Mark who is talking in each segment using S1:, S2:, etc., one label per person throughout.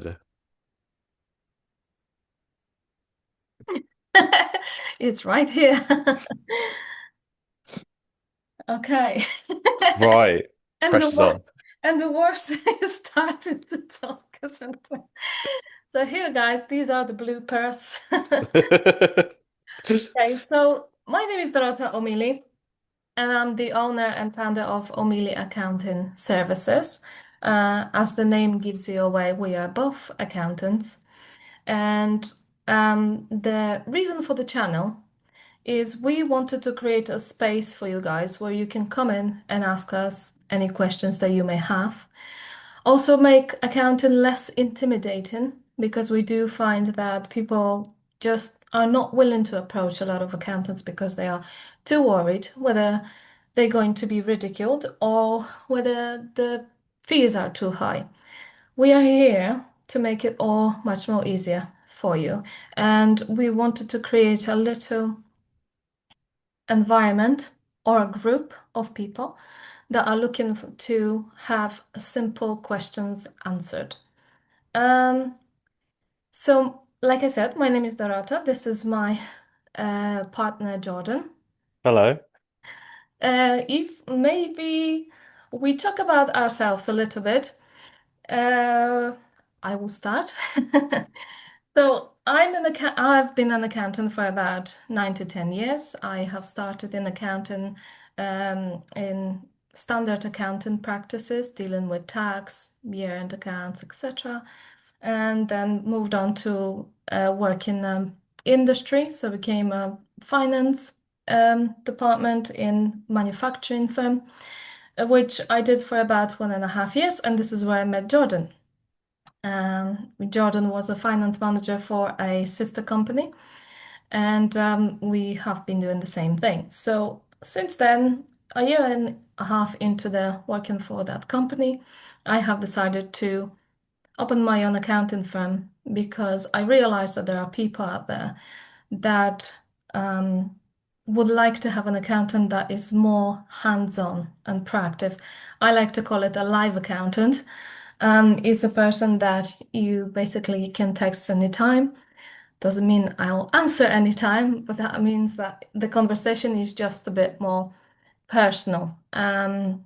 S1: idea.
S2: It's right here. Okay.
S1: Right.
S2: And the
S1: Pressure's
S2: wor
S1: on.
S2: and the worst is starting to talk, isn't it? So here, guys, these are the bloopers. Okay, so my name is Dorota Omili, and I'm the owner and founder of Omili Accounting Services. As the name gives you away, we are both accountants. And the reason for the channel is we wanted to create a space for you guys where you can come in and ask us any questions that you may have. Also, make accounting less intimidating because we do find that people just are not willing to approach a lot of accountants because they are too worried whether they're going to be ridiculed or whether the fees are too high. We are here to make it all much more easier for you. And we wanted to create a little environment or a group of people that are looking to have simple questions answered. Um, like I said, my name is Dorota. This is my partner, Jordan.
S1: Hello.
S2: If maybe we talk about ourselves a little bit, uh, I will start. So I've been an accountant for about 9 to 10 years. I have started in accounting in standard accounting practices, dealing with tax, year-end accounts, etc. And then moved on to work in industry. So became a finance department in manufacturing firm, which I did for about 1.5 years. And this is where I met Jordan. Jordan was a finance manager for a sister company, and we have been doing the same thing. So since then, a year and a half into the working for that company, I have decided to open my own accounting firm because I realized that there are people out there that um, would like to have an accountant that is more hands-on and proactive. I like to call it a live accountant. It's a person that you basically can text anytime. Doesn't mean I'll answer anytime, but that means that the conversation is just a bit more personal. And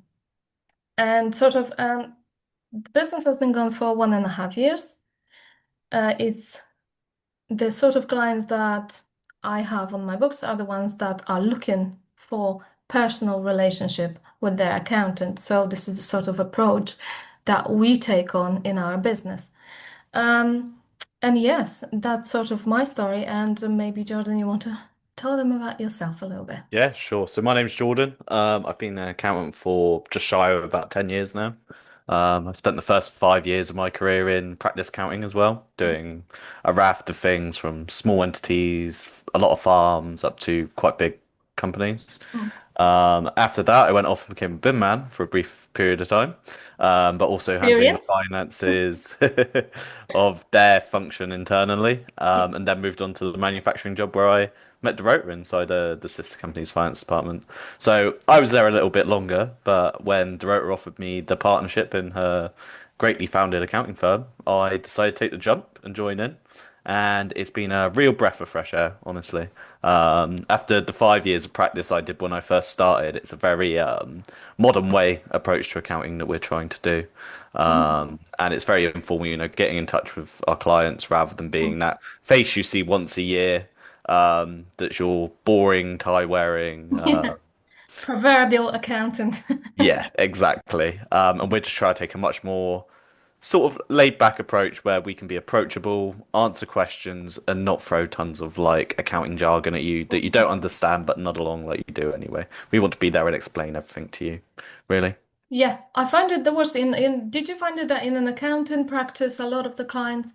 S2: sort of the business has been going for 1.5 years. It's the sort of clients that I have on my books are the ones that are looking for personal relationship with their accountant. So this is the sort of approach that we take on in our business. Um, and yes, that's sort of my story. And maybe Jordan, you want to tell them about yourself a little bit.
S1: Yeah, sure. So my name's Jordan. I've been an accountant for just shy of about 10 years now. I spent the first 5 years of my career in practice accounting as well, doing a raft of things from small entities, a lot of farms, up to quite big companies.
S2: Mm.
S1: After that, I went off and became a bin man for a brief period of time, but also handling the
S2: Experience?
S1: finances of their function internally, and then moved on to the manufacturing job where I met Dorota inside the sister company's finance department. So I was there a little bit longer, but when Dorota offered me the partnership in her greatly founded accounting firm, I decided to take the jump and join in, and it's been a real breath of fresh air, honestly. After the 5 years of practice I did when I first started, it's a very modern way approach to accounting that we're trying to do.
S2: Mm.
S1: And it's very informal, getting in touch with our clients rather than
S2: Mm.
S1: being that face you see once a year, that's your boring tie wearing.
S2: Yeah, proverbial accountant.
S1: Yeah, exactly. And we're just trying to take a much more sort of laid back approach where we can be approachable, answer questions, and not throw tons of like accounting jargon at you that you don't understand but nod along like you do anyway. We want to be there and explain everything to you, really.
S2: Yeah, I find it the worst did you find it that in an accounting practice, a lot of the clients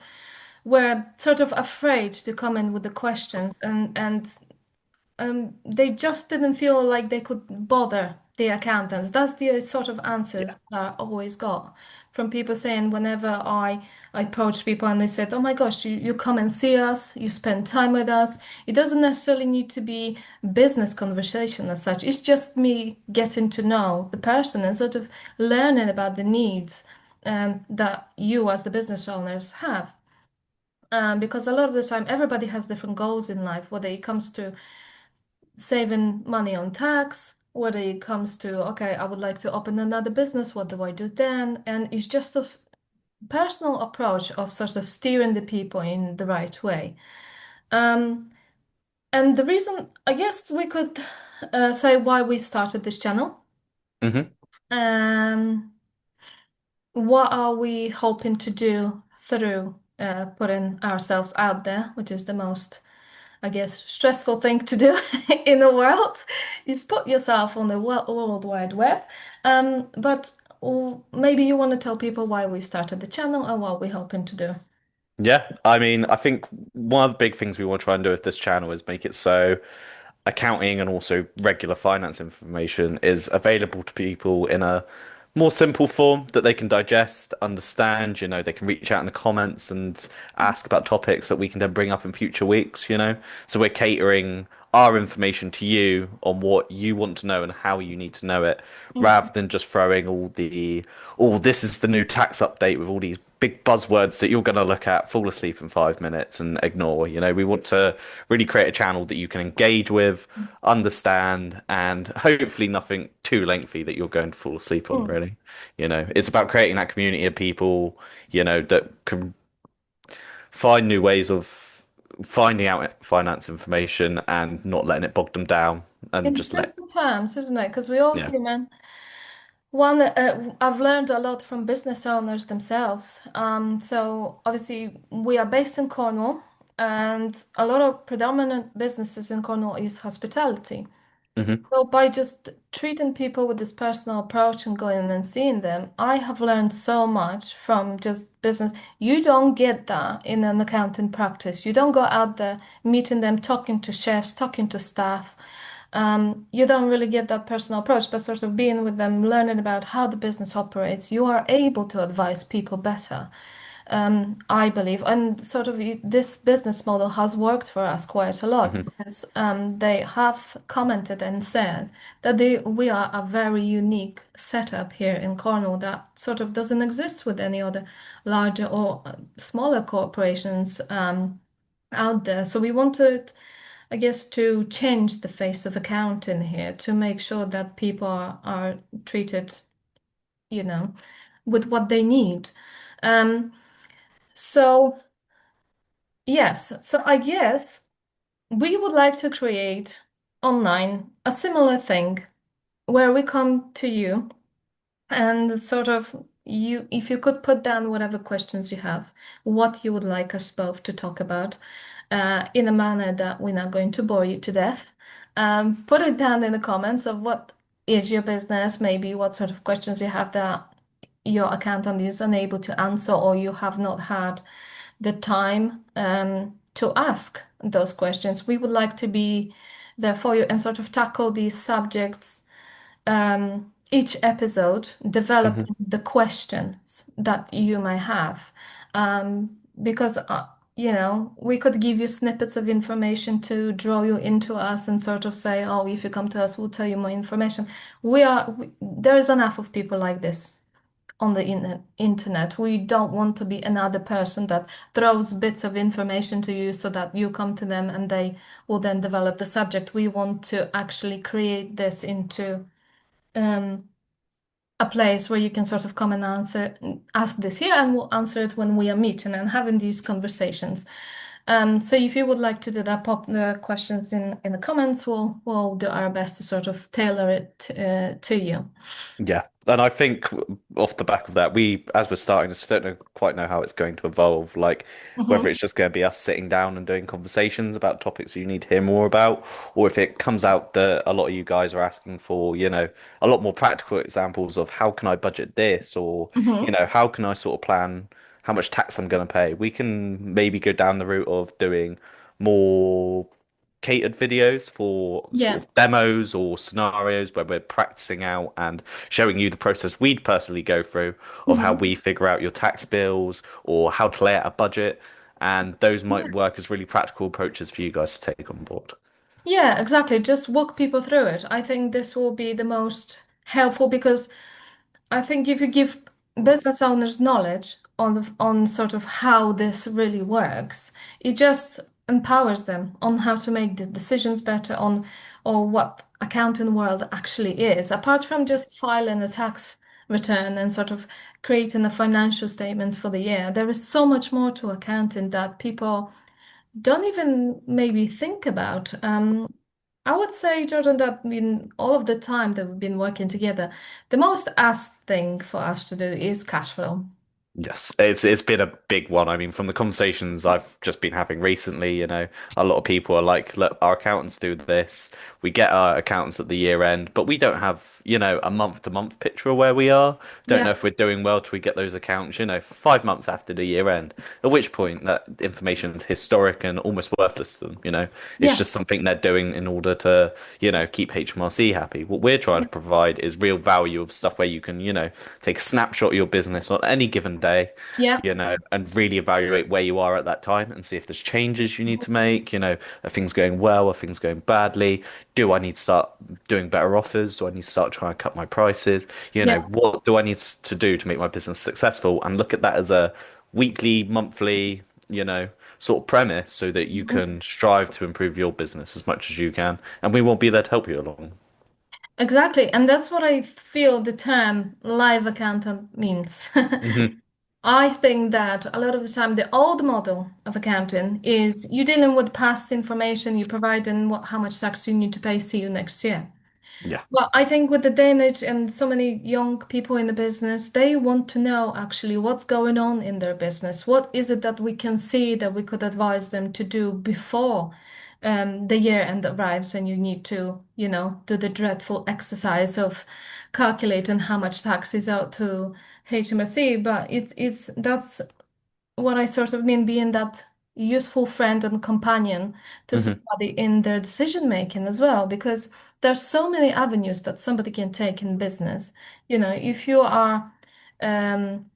S2: were sort of afraid to come in with the questions and they just didn't feel like they could bother the accountants. That's the sort of
S1: Yeah.
S2: answers that I always got from people saying whenever I approach people and they said, "Oh my gosh, you come and see us, you spend time with us." It doesn't necessarily need to be business conversation as such. It's just me getting to know the person and sort of learning about the needs that you as the business owners have. Because a lot of the time, everybody has different goals in life, whether it comes to saving money on tax, whether it comes to, okay, I would like to open another business, what do I do then? And it's just a personal approach of sort of steering the people in the right way. Um, and the reason, I guess we could say why we started this channel.
S1: Hmm.
S2: Um, what are we hoping to do through putting ourselves out there, which is the most, I guess, stressful thing to do in the world, is put yourself on the World Wide Web. But maybe you want to tell people why we started the channel and what we're hoping to do.
S1: Yeah, I mean, I think one of the big things we want to try and do with this channel is make it so accounting and also regular finance information is available to people in a more simple form that they can digest, understand, they can reach out in the comments and ask about topics that we can then bring up in future weeks. So we're catering our information to you on what you want to know and how you need to know it, rather
S2: Mhm.
S1: than just throwing this is the new tax update with all these big buzzwords that you're going to look at, fall asleep in 5 minutes and ignore. We want to really create a channel that you can engage with, understand, and hopefully nothing too lengthy that you're going to fall asleep on,
S2: Mm.
S1: really. It's about creating that community of people, that can find new ways of finding out finance information and not letting it bog them down and
S2: In
S1: just let,
S2: simple terms, isn't it? Because we're all
S1: yeah.
S2: human. One, I've learned a lot from business owners themselves. So obviously we are based in Cornwall, and a lot of predominant businesses in Cornwall is hospitality.
S1: Hmm.
S2: So by just treating people with this personal approach and going and seeing them, I have learned so much from just business. You don't get that in an accounting practice. You don't go out there meeting them, talking to chefs, talking to staff. You don't really get that personal approach, but sort of being with them, learning about how the business operates, you are able to advise people better. I believe, and sort of this business model has worked for us quite a lot
S1: Hmm.
S2: because they have commented and said that we are a very unique setup here in Cornwall that sort of doesn't exist with any other larger or smaller corporations out there. So we wanted, I guess, to change the face of accounting here to make sure that people are treated, you know, with what they need. Um, so. Yes, so I guess we would like to create online a similar thing where we come to you and sort of if you could put down whatever questions you have, what you would like us both to talk about, in a manner that we're not going to bore you to death. Put it down in the comments of what is your business, maybe what sort of questions you have that your accountant is unable to answer or you have not had the time to ask those questions. We would like to be there for you and sort of tackle these subjects each episode, develop
S1: Hmm.
S2: the questions that you may have. Because, we could give you snippets of information to draw you into us and sort of say, oh, if you come to us, we'll tell you more information. There is enough of people like this on the internet. We don't want to be another person that throws bits of information to you so that you come to them and they will then develop the subject. We want to actually create this into um, a place where you can sort of come and ask this here, and we'll answer it when we are meeting and having these conversations. So if you would like to do that, pop the questions in the comments. We'll do our best to sort of tailor it to you.
S1: Yeah, and I think off the back of that, as we're starting this, we don't quite know how it's going to evolve. Like whether
S2: Hmm.
S1: it's just going to be us sitting down and doing conversations about topics you need to hear more about, or if it comes out that a lot of you guys are asking for, a lot more practical examples of how can I budget this, or
S2: Hmm.
S1: how can I sort of plan how much tax I'm going to pay. We can maybe go down the route of doing more catered videos for sort
S2: Yeah.
S1: of demos or scenarios where we're practicing out and showing you the process we'd personally go through of how
S2: Hmm.
S1: we figure out your tax bills or how to lay out a budget. And those might work as really practical approaches for you guys to take on board.
S2: Yeah, exactly. Just walk people through it. I think this will be the most helpful because I think if you give business owners' knowledge on sort of how this really works. It just empowers them on how to make the decisions better on or what accounting world actually is, apart from just filing a tax return and sort of creating the financial statements for the year. There is so much more to accounting that people don't even maybe think about. I would say, Jordan, that in all of the time that we've been working together, the most asked thing for us to do is cash flow.
S1: Yes, it's been a big one. I mean, from the conversations I've just been having recently, a lot of people are like, look, our accountants do this. We get our accountants at the year end, but we don't have, a month to month picture of where we are. Don't
S2: Yeah,
S1: know if we're doing well till we get those accounts, 5 months after the year end. At which point that information is historic and almost worthless to them. It's
S2: yeah,
S1: just something they're doing in order to, keep HMRC happy. What we're trying to provide is real value of stuff where you can, take a snapshot of your business on any given day,
S2: yeah,
S1: and really evaluate where you are at that time and see if there's changes you need to make. Are things going well? Are things going badly? Do I need to start doing better offers? Do I need to start trying to cut my prices?
S2: yeah.
S1: What do I need to do to make my business successful? And look at that as a weekly, monthly, sort of premise so that you
S2: Mhm.
S1: can strive to improve your business as much as you can. And we will be there to help you along.
S2: Exactly. And that's what I feel the term live accountant means.
S1: Hmm.
S2: I think that a lot of the time, the old model of accounting is you dealing with past information, you providing how much tax you need to pay, see you next year.
S1: Yeah.
S2: Well, I think with the Danish and so many young people in the business, they want to know actually what's going on in their business. What is it that we can see that we could advise them to do before the year end arrives and you need to, do the dreadful exercise of calculating how much tax is out to HMRC. But it's that's what I sort of mean being that useful friend and companion to
S1: Hmm.
S2: somebody in their decision making as well, because there's so many avenues that somebody can take in business. If you are um,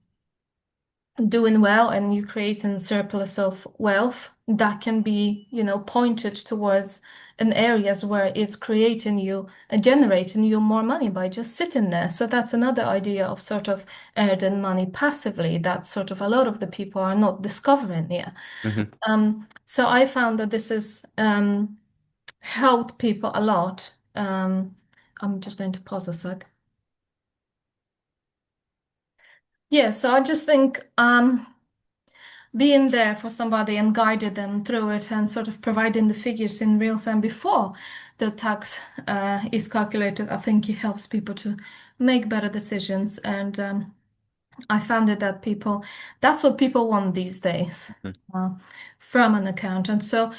S2: doing well and you create a surplus of wealth, that can be, pointed towards an areas where it's creating you and generating you more money by just sitting there. So that's another idea of sort of earning money passively that sort of a lot of the people are not discovering yet.
S1: Hmm.
S2: So I found that this has helped people a lot. I'm just going to pause a sec. Yeah, so I just think being there for somebody and guided them through it and sort of providing the figures in real time before the tax is calculated, I think it helps people to make better decisions. And I found it that that's what people want these days uh, from an accountant. So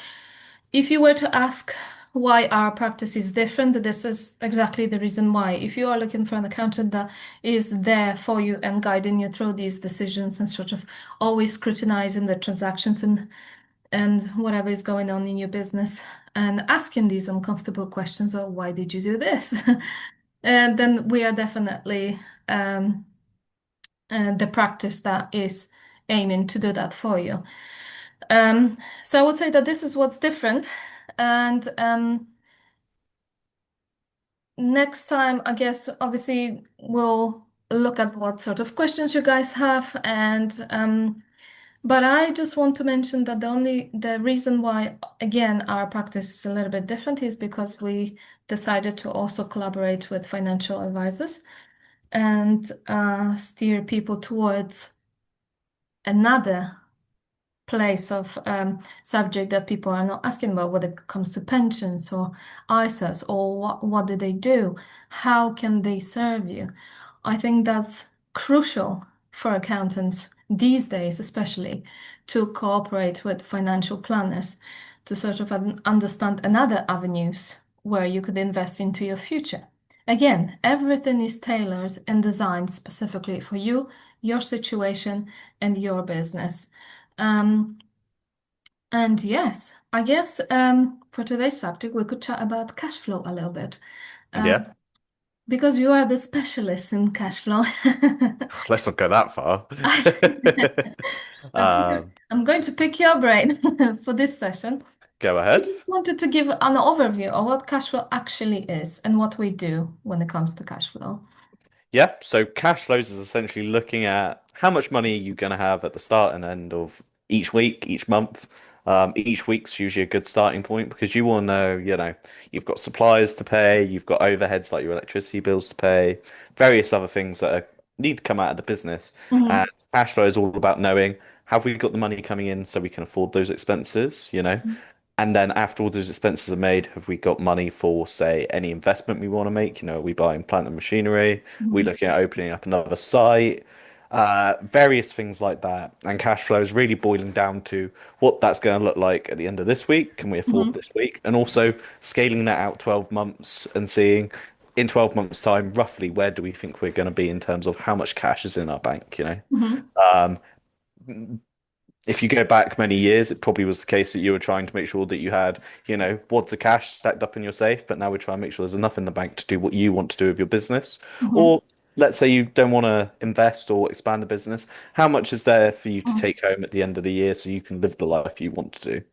S2: if you were to ask why our practice is different, this is exactly the reason why. If you are looking for an accountant that is there for you and guiding you through these decisions and sort of always scrutinizing the transactions and whatever is going on in your business and asking these uncomfortable questions of why did you do this? And then we are definitely um, the practice that is aiming to do that for you. So I would say that this is what's different. And next time, I guess, obviously, we'll look at what sort of questions you guys have. And but I just want to mention that the reason why, again, our practice is a little bit different is because we decided to also collaborate with financial advisors and steer people towards another place of subject that people are not asking about when it comes to pensions or ISAs or what do they do? How can they serve you? I think that's crucial for accountants these days, especially to cooperate with financial planners to sort of understand another avenues where you could invest into your future. Again, everything is tailored and designed specifically for you, your situation, and your business. Um, and yes, I guess for today's subject, we could chat about cash flow a little bit.
S1: Yeah.
S2: Because you are the specialist in cash flow.
S1: Let's not go that far.
S2: I'm going to pick your brain for this session.
S1: Go
S2: I
S1: ahead.
S2: just wanted to give an overview of what cash flow actually is and what we do when it comes to cash flow.
S1: Yeah, so cash flows is essentially looking at how much money you're going to have at the start and end of each week, each month. Each week's usually a good starting point because you want to know, you've got suppliers to pay, you've got overheads like your electricity bills to pay, various other things that need to come out of the business.
S2: Hmm.
S1: And cash flow is all about knowing, have we got the money coming in so we can afford those expenses? And then after all those expenses are made, have we got money for, say, any investment we want to make? Are we buying plant and machinery? Are we
S2: Hmm.
S1: looking at opening up another site? Various things like that. And cash flow is really boiling down to what that's going to look like at the end of this week. Can we afford
S2: Hmm.
S1: this week? And also scaling that out 12 months and seeing in 12 months' time, roughly, where do we think we're going to be in terms of how much cash is in our bank?
S2: Hmm.
S1: Um, if you go back many years, it probably was the case that you were trying to make sure that you had, wads of cash stacked up in your safe, but now we're trying to make sure there's enough in the bank to do what you want to do with your business.
S2: Hmm.
S1: Or let's say you don't want to invest or expand the business. How much is there for you to take home at the end of the year so you can live the life you want to do?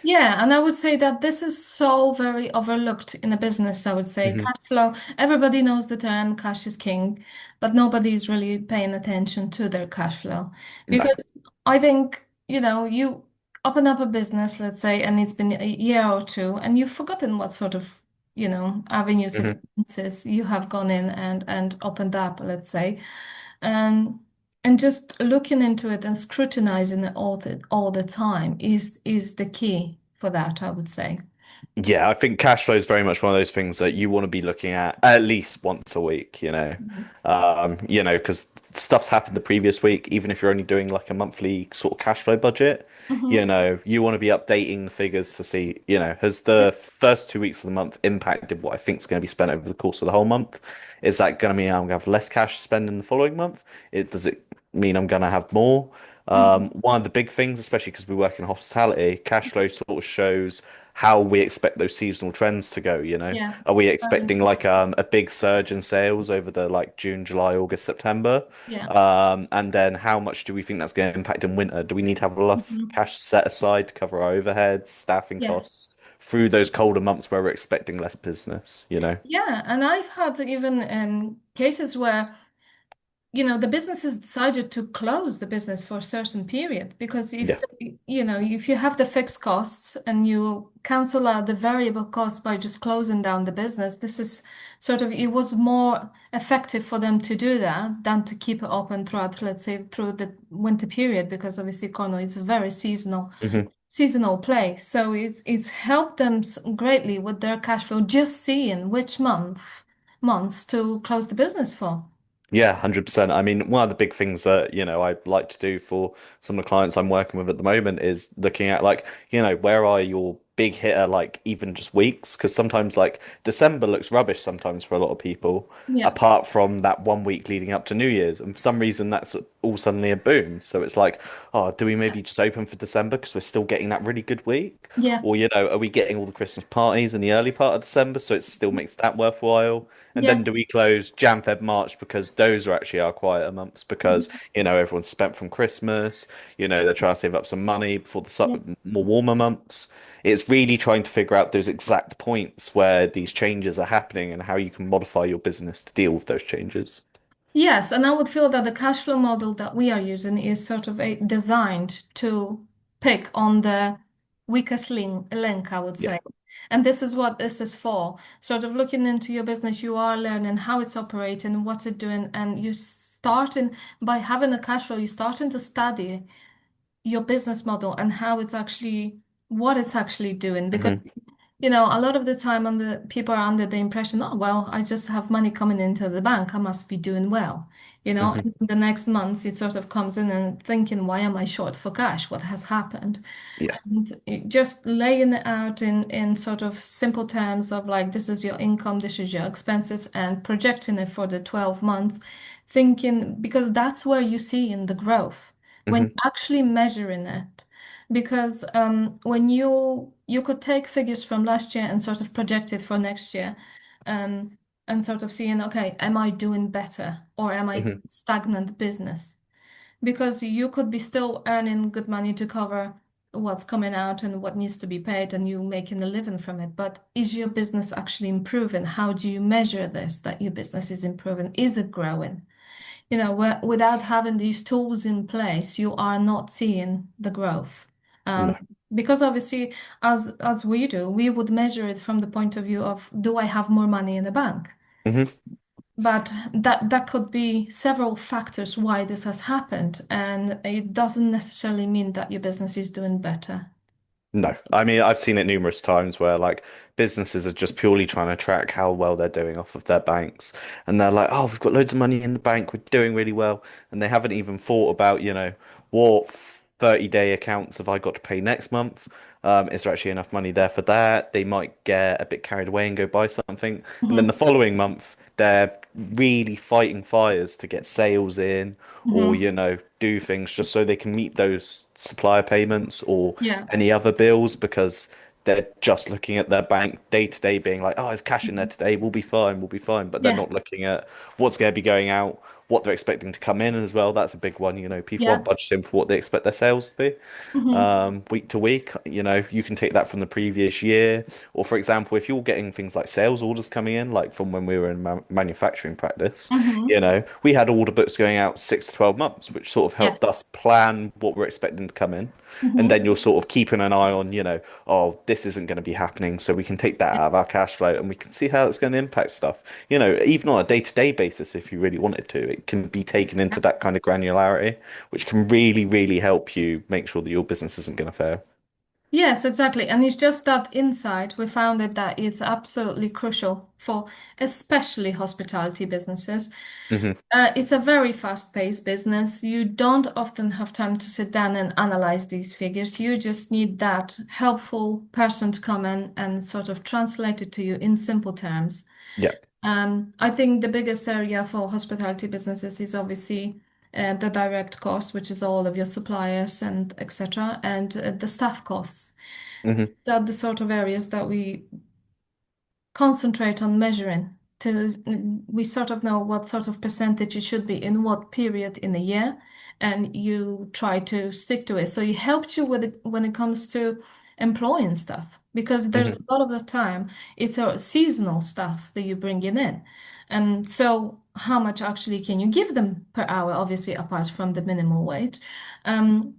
S2: Yeah, and I would say that this is so very overlooked in a business, I would say.
S1: Hmm.
S2: Cash flow, everybody knows the term cash is king, but nobody is really paying attention to their cash flow.
S1: No.
S2: Because I think, you open up a business, let's say, and it's been a year or two, and you've forgotten what sort of, avenues,
S1: Hmm.
S2: expenses you have gone in and opened up, let's say. Um, and just looking into it and scrutinizing it all the time is the key for that, I would say.
S1: Yeah, I think cash flow is very much one of those things that you want to be looking at least once a week.
S2: Mhm.
S1: Because stuff's happened the previous week, even if you're only doing like a monthly sort of cash flow budget,
S2: Mhm.
S1: you want to be updating the figures to see, has the first 2 weeks of the month impacted what I think is going to be spent over the course of the whole month? Is that going to mean I'm going to have less cash to spend in the following month? Does it mean I'm going to have more?
S2: Mhm.
S1: One of the big things, especially because we work in hospitality, cash flow sort of shows how we expect those seasonal trends to go.
S2: Yeah.
S1: Are we
S2: Very
S1: expecting like
S2: important.
S1: a big surge in sales over the like June, July, August, September?
S2: Yeah.
S1: And then how much do we think that's going to impact in winter? Do we need to have enough
S2: Mhm.
S1: cash set aside to cover our overheads, staffing
S2: Yes.
S1: costs through those colder months where we're expecting less business?
S2: Yeah, and I've had even cases where the business has decided to close the business for a certain period because if
S1: Yeah.
S2: if you have the fixed costs and you cancel out the variable costs by just closing down the business, this is sort of it was more effective for them to do that than to keep it open throughout, let's say, through the winter period because obviously Cornwall is a very
S1: Hmm.
S2: seasonal place. So it's helped them greatly with their cash flow, just seeing which months to close the business for.
S1: Yeah, 100%. I mean, one of the big things that, I like to do for some of the clients I'm working with at the moment is looking at like, where are your big hitter, like even just weeks? Because sometimes like December looks rubbish sometimes for a lot of people,
S2: Yeah.
S1: apart from that 1 week leading up to New Year's. And for some reason, that's all suddenly a boom. So it's like, oh, do we maybe just open for December because we're still getting that really good week?
S2: Yeah.
S1: Or, are we getting all the Christmas parties in the early part of December so it still makes that worthwhile? And
S2: Yeah.
S1: then do we close Jan, Feb, March because those are actually our quieter months because,
S2: Mhm.
S1: everyone's spent from Christmas, they're trying to save up some money before the
S2: Yeah.
S1: more warmer months. It's really trying to figure out those exact points where these changes are happening and how you can modify your business to deal with those changes.
S2: Yes, and I would feel that the cash flow model that we are using is sort of designed to pick on the weakest link, I would
S1: Yeah.
S2: say. And this is what this is for. Sort of looking into your business, you are learning how it's operating, what's it doing, and you starting by having a cash flow, you're starting to study your business model and how it's actually what it's actually doing. Because
S1: Hmm.
S2: a lot of the time people are under the impression, oh, well, I just have money coming into the bank. I must be doing well.
S1: Hmm.
S2: And the next month it sort of comes in and thinking, why am I short for cash? What has happened?
S1: Yeah.
S2: And just laying it out in sort of simple terms of like, this is your income, this is your expenses, and projecting it for the 12 months, thinking, because that's where you see in the growth when
S1: Hmm.
S2: you're actually measuring it. Because when you could take figures from last year and sort of project it for next year, um, and sort of seeing, okay, am I doing better or am I
S1: Hmm.
S2: stagnant business? Because you could be still earning good money to cover. what's coming out and what needs to be paid, and you making a living from it. But is your business actually improving? How do you measure this, that your business is improving? Is it growing? Without having these tools in place, you are not seeing the growth. Um,
S1: No.
S2: because obviously, as we do, we would measure it from the point of view of, do I have more money in the bank?
S1: Hmm.
S2: But that could be several factors why this has happened, and it doesn't necessarily mean that your business is doing better.
S1: No, I mean I've seen it numerous times where like businesses are just purely trying to track how well they're doing off of their banks, and they're like, "Oh, we've got loads of money in the bank, we're doing really well," and they haven't even thought about, what 30-day accounts have I got to pay next month? Is there actually enough money there for that? They might get a bit carried away and go buy something, and then the
S2: Hmm.
S1: following month they're really fighting fires to get sales in or,
S2: Hmm.
S1: do things just so they can meet those supplier payments or
S2: Yeah.
S1: any other bills because they're just looking at their bank day to day, being like, oh, it's cash in there
S2: Mhm.
S1: today, we'll be fine, we'll be fine. But they're
S2: Yeah.
S1: not looking at what's going to be going out, what they're expecting to come in as well. That's a big one. People
S2: Yeah.
S1: aren't budgeting for what they expect their sales to be
S2: Hmm.
S1: week to week. You can take that from the previous year. Or, for example, if you're getting things like sales orders coming in, like from when we were in manufacturing practice,
S2: Hmm.
S1: we had order books going out 6 to 12 months, which sort of
S2: Yeah.
S1: helped us plan what we're expecting to come in. And
S2: Hmm.
S1: then you're sort of keeping an eye on, oh, this isn't going to be happening. So we can take that out of our cash flow and we can see how it's going to impact stuff. Even on a day-to-day basis, if you really wanted to, it can be taken into that kind of granularity, which can really, really help you make sure that your business isn't going to fail.
S2: Yes, exactly. And it's just that insight, we found it that it's absolutely crucial for especially hospitality businesses.
S1: Hmm.
S2: It's a very fast-paced business. You don't often have time to sit down and analyze these figures. You just need that helpful person to come in and sort of translate it to you in simple terms.
S1: Yeah.
S2: I think the biggest area for hospitality businesses is obviously the direct cost, which is all of your suppliers and etc., and the staff costs.
S1: Hmm.
S2: That are the sort of areas that we concentrate on measuring to we sort of know what sort of percentage it should be in what period in a year, and you try to stick to it. So it helps you with it when it comes to employing staff, because there's
S1: Hmm.
S2: a lot of the time it's a seasonal staff that you bring in. And so how much actually can you give them per hour, obviously apart from the minimum wage? Um,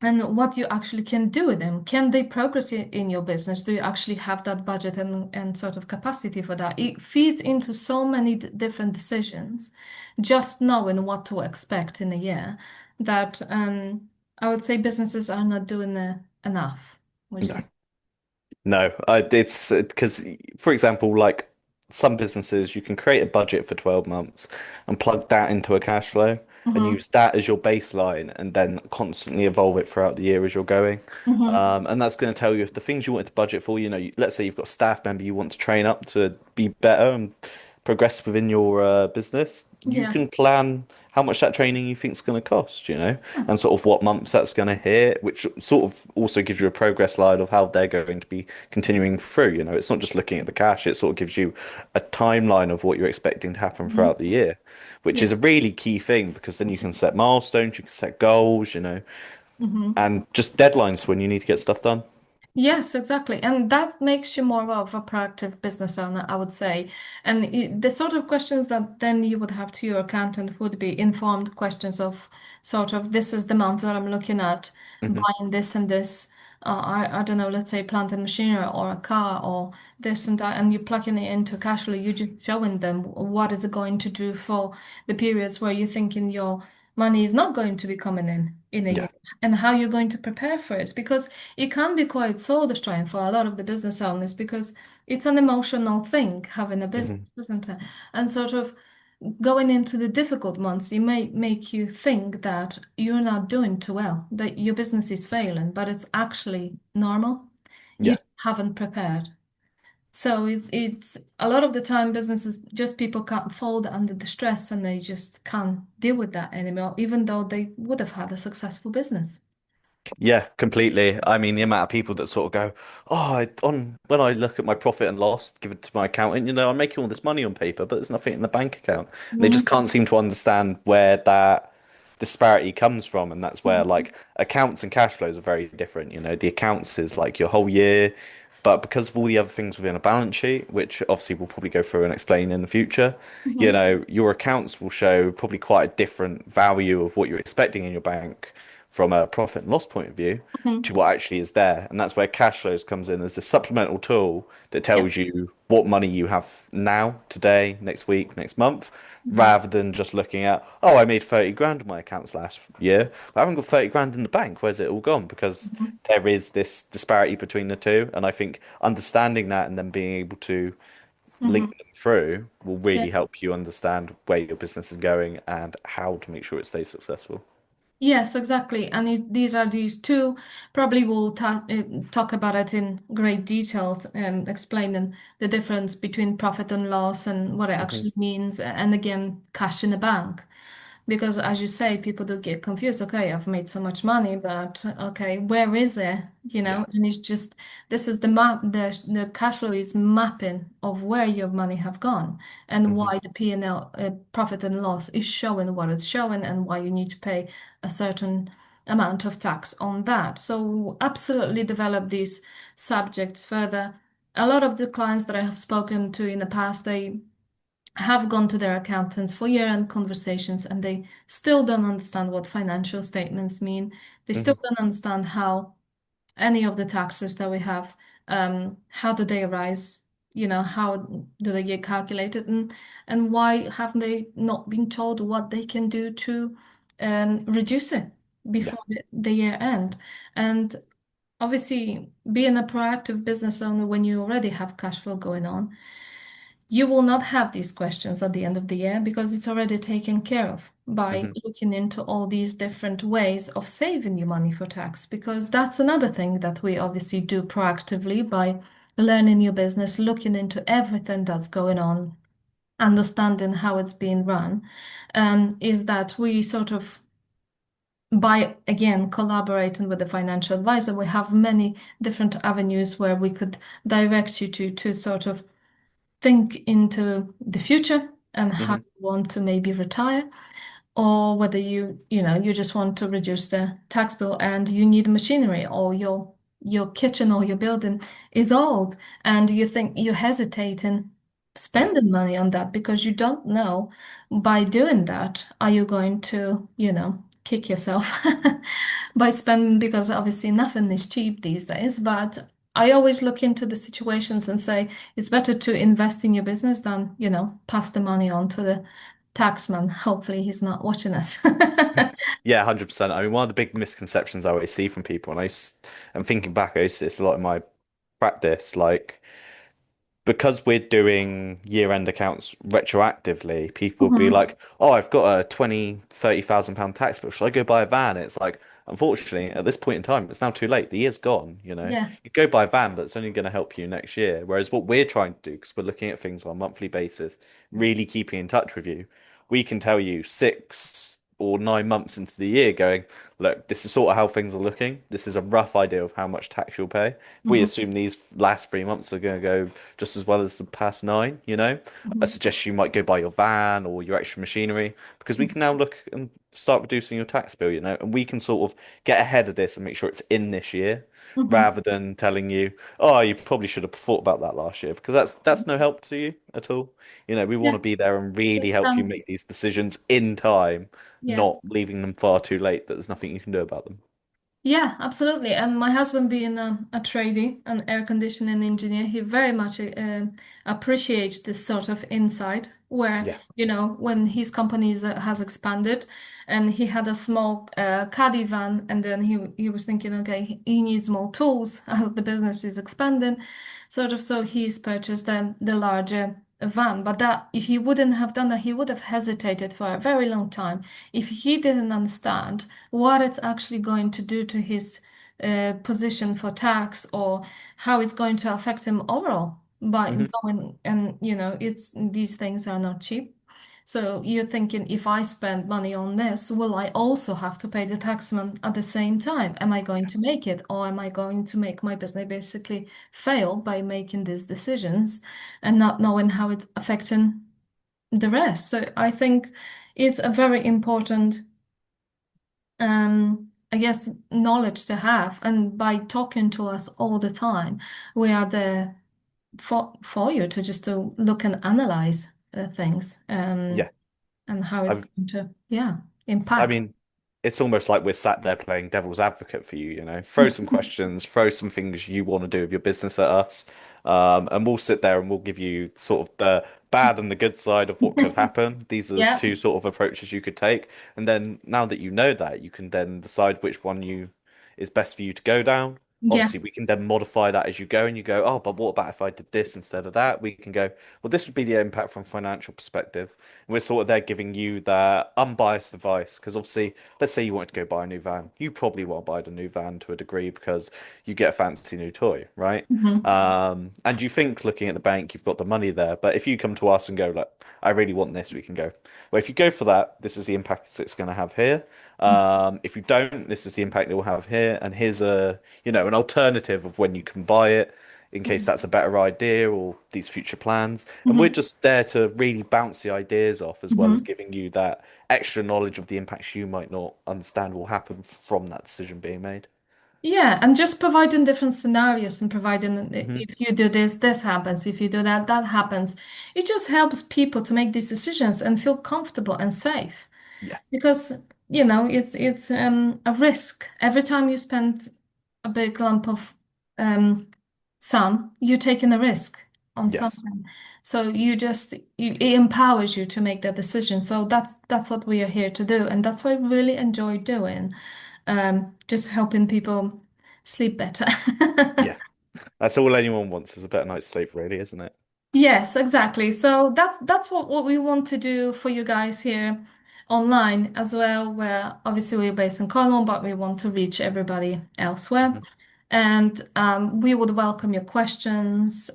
S2: and what you actually can do with them. Can they progress in your business? Do you actually have that budget and sort of capacity for that? It feeds into so many different decisions, just knowing what to expect in a year, that I would say businesses are not doing enough, which is.
S1: No. No, it's because, for example, like some businesses, you can create a budget for 12 months and plug that into a cash flow and
S2: Hmm.
S1: use that as your baseline and then constantly evolve it throughout the year as you're going.
S2: Hmm.
S1: And that's going to tell you if the things you wanted to budget for, let's say you've got a staff member you want to train up to be better and progress within your business, you
S2: Yeah.
S1: can plan how much that training you think is going to cost, and sort of what months that's going to hit, which sort of also gives you a progress line of how they're going to be continuing through. It's not just looking at the cash, it sort of gives you a timeline of what you're expecting to happen
S2: Hmm.
S1: throughout the year, which
S2: Yeah.
S1: is a really key thing because then you can set milestones, you can set goals,
S2: Hmm.
S1: and just deadlines when you need to get stuff done.
S2: Yes, exactly. And that makes you more of a proactive business owner, I would say. And the sort of questions that then you would have to your accountant would be informed questions of sort of, this is the month that I'm looking at
S1: Hmm.
S2: buying this and this. I don't know, let's say plant and machinery or a car or this and that, and you're plugging it into cash flow. You're just showing them what is it going to do for the periods where you're thinking your money is not going to be coming in a year,
S1: Yeah.
S2: and how you're going to prepare for it. Because it can be quite soul destroying for a lot of the business owners, because it's an emotional thing having a business,
S1: Hmm.
S2: isn't it? And sort of going into the difficult months, it may make you think that you're not doing too well, that your business is failing, but it's actually normal. You
S1: Yeah.
S2: haven't prepared. So it's a lot of the time businesses, just people can't fold under the stress and they just can't deal with that anymore, even though they would have had a successful business.
S1: Yeah, completely. I mean, the amount of people that sort of go, "Oh, on when I look at my profit and loss, give it to my accountant, I'm making all this money on paper, but there's nothing in the bank account." And they just
S2: Mhm.
S1: can't seem to understand where that, disparity comes from, and that's where
S2: Mhm.
S1: like accounts and cash flows are very different. The accounts is like your whole year, but because of all the other things within a balance sheet, which obviously we'll probably go through and explain in the future,
S2: Mhm.
S1: your accounts will show probably quite a different value of what you're expecting in your bank from a profit and loss point of view
S2: Mhm.
S1: to what actually is there. And that's where cash flows comes in as a supplemental tool that
S2: Yeah.
S1: tells you what money you have now, today, next week, next month,
S2: Mhm.
S1: rather than just looking at, oh, I made 30 grand in my accounts last year, but I haven't got 30 grand in the bank. Where's it all gone? Because
S2: Mhm.
S1: there is this disparity between the two. And I think understanding that and then being able to link
S2: Mhm.
S1: them through will
S2: Yeah.
S1: really help you understand where your business is going and how to make sure it stays successful.
S2: Yes, exactly. And these are these two. Probably we'll talk about it in great detail, explaining the difference between profit and loss and what it
S1: Hmm.
S2: actually means, and again, cash in the bank. Because as you say, people do get confused. Okay, I've made so much money, but okay, where is it?
S1: Yeah.
S2: And it's just this is the map. The cash flow is mapping of where your money have gone and
S1: Hmm.
S2: why the P&L profit and loss is showing what it's showing and why you need to pay a certain amount of tax on that. So absolutely develop these subjects further. A lot of the clients that I have spoken to in the past, they have gone to their accountants for year-end conversations and they still don't understand what financial statements mean. They still
S1: Hmm.
S2: don't understand how any of the taxes that we have, how do they arise? How do they get calculated, and why haven't they not been told what they can do to reduce it
S1: Yeah.
S2: before the year end? And obviously, being a proactive business owner when you already have cash flow going on, you will not have these questions at the end of the year because it's already taken care of by
S1: Hmm.
S2: looking into all these different ways of saving you money for tax. Because that's another thing that we obviously do proactively by learning your business, looking into everything that's going on, understanding how it's being run, is that we sort of by again collaborating with the financial advisor, we have many different avenues where we could direct you to sort of think into the future and how
S1: Hmm.
S2: you want to maybe retire, or whether you just want to reduce the tax bill and you need machinery, or your kitchen or your building is old and you think you hesitate in
S1: Yeah.
S2: spending money on that because you don't know by doing that, are you going to, kick yourself by spending, because obviously nothing is cheap these days. But I always look into the situations and say it's better to invest in your business than, pass the money on to the taxman. Hopefully he's not watching us.
S1: Yeah, 100%. I mean, one of the big misconceptions I always see from people, and thinking back, I used to see this a lot in my practice, like because we're doing year-end accounts retroactively, people would be
S2: Mhm.
S1: like, "Oh, I've got a 20, 30,000 pound tax bill. Should I go buy a van?" It's like, unfortunately, at this point in time, it's now too late. The year's gone, you know.
S2: Yeah.
S1: You go buy a van, but it's only going to help you next year. Whereas what we're trying to do, because we're looking at things on a monthly basis, really keeping in touch with you, we can tell you 6 or 9 months into the year, going, "Look, this is sort of how things are looking. This is a rough idea of how much tax you'll pay. If we
S2: Mhm.
S1: assume these last 3 months are going to go just as well as the past nine, I
S2: Mhm.
S1: suggest you might go buy your van or your extra machinery because we can now look and start reducing your tax bill, and we can sort of get ahead of this and make sure it's in this year
S2: Mhm.
S1: rather than telling you, oh, you probably should have thought about that last year because that's no help to you at all. We want
S2: Yeah.
S1: to be there and really
S2: It's,
S1: help you make these decisions in time,
S2: yeah.
S1: not leaving them far too late that there's nothing you can do about them.
S2: Yeah, absolutely. And my husband, being a tradie, an air conditioning engineer, he very much appreciates this sort of insight where,
S1: Yeah.
S2: when his company has expanded and he had a small caddy van, and then he was thinking, okay, he needs more tools as the business is expanding, sort of. So he's purchased the larger van. But that if he wouldn't have done that, he would have hesitated for a very long time if he didn't understand what it's actually going to do to his position for tax, or how it's going to affect him overall by
S1: Hmm.
S2: going. And it's these things are not cheap. So you're thinking, if I spend money on this, will I also have to pay the taxman at the same time? Am I going to make it, or am I going to make my business basically fail by making these decisions and not knowing how it's affecting the rest? So I think it's a very important I guess, knowledge to have. And by talking to us all the time, we are there for you to just to look and analyze things,
S1: Yeah.
S2: and how it's
S1: I
S2: going to, yeah,
S1: I
S2: impact.
S1: mean, it's almost like we're sat there playing devil's advocate for you, you know. Throw some questions, throw some things you want to do with your business at us, and we'll sit there and we'll give you sort of the bad and the good side of what could happen. These are the
S2: Yeah,
S1: two sort of approaches you could take, and then now that you know that, you can then decide which one you is best for you to go down.
S2: yeah.
S1: Obviously, we can then modify that as you go, and you go, oh, but what about if I did this instead of that? We can go, well, this would be the impact from a financial perspective. We're sort of there giving you that unbiased advice because obviously, let's say you wanted to go buy a new van, you probably want to buy the new van to a degree because you get a fancy new toy, right?
S2: Mhm.
S1: And you think looking at the bank, you've got the money there, but if you come to us and go like, I really want this, we can go, well, if you go for that, this is the impact it's going to have here. If you don't, this is the impact it will have here, and here's a, an alternative of when you can buy it in case that's a better idea or these future plans. And we're
S2: Mhm.
S1: just there to really bounce the ideas off as well as
S2: Mhm.
S1: giving you that extra knowledge of the impacts you might not understand will happen from that decision being made.
S2: Yeah, and just providing different scenarios and providing
S1: Hmm.
S2: if you do this, this happens. If you do that, that happens. It just helps people to make these decisions and feel comfortable and safe.
S1: Yeah.
S2: Because, it's a risk. Every time you spend a big lump of um, sum, you're taking a risk on
S1: Yes.
S2: something. So it empowers you to make that decision. So that's what we are here to do, and that's what I really enjoy doing. Just helping people sleep better.
S1: Yeah. That's all anyone wants is a better night's sleep, really, isn't it?
S2: Yes, exactly. So that's what we want to do for you guys here online as well, where obviously we're based in Cornwall, but we want to reach everybody elsewhere.
S1: Hmm.
S2: And we would welcome your questions.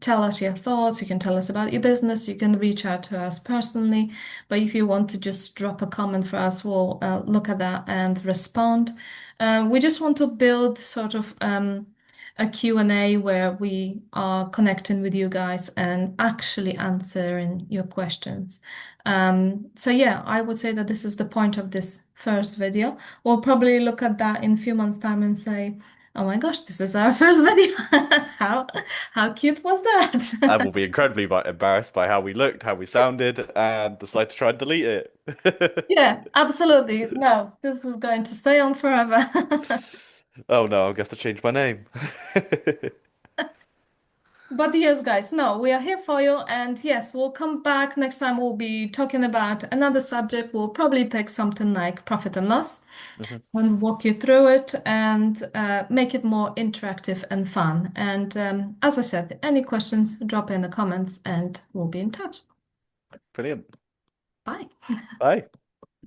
S2: Tell us your thoughts. You can tell us about your business. You can reach out to us personally. But if you want to just drop a comment for us, we'll look at that and respond. We just want to build sort of a Q&A where we are connecting with you guys and actually answering your questions. So yeah, I would say that this is the point of this first video. We'll probably look at that in a few months' time and say, "Oh my gosh, this is our first video. How how cute was
S1: I
S2: that?"
S1: will be incredibly embarrassed by how we looked, how we sounded, and decide to try and delete it.
S2: Yeah, absolutely. No, this is going to stay on forever.
S1: Oh no, I'm gonna have to change my name.
S2: But yes, guys, no, we are here for you. And yes, we'll come back next time. We'll be talking about another subject. We'll probably pick something like profit and loss
S1: Mhm.
S2: and walk you through it and make it more interactive and fun. And as I said, any questions, drop in the comments and we'll be in touch.
S1: Brilliant.
S2: Bye.
S1: Bye.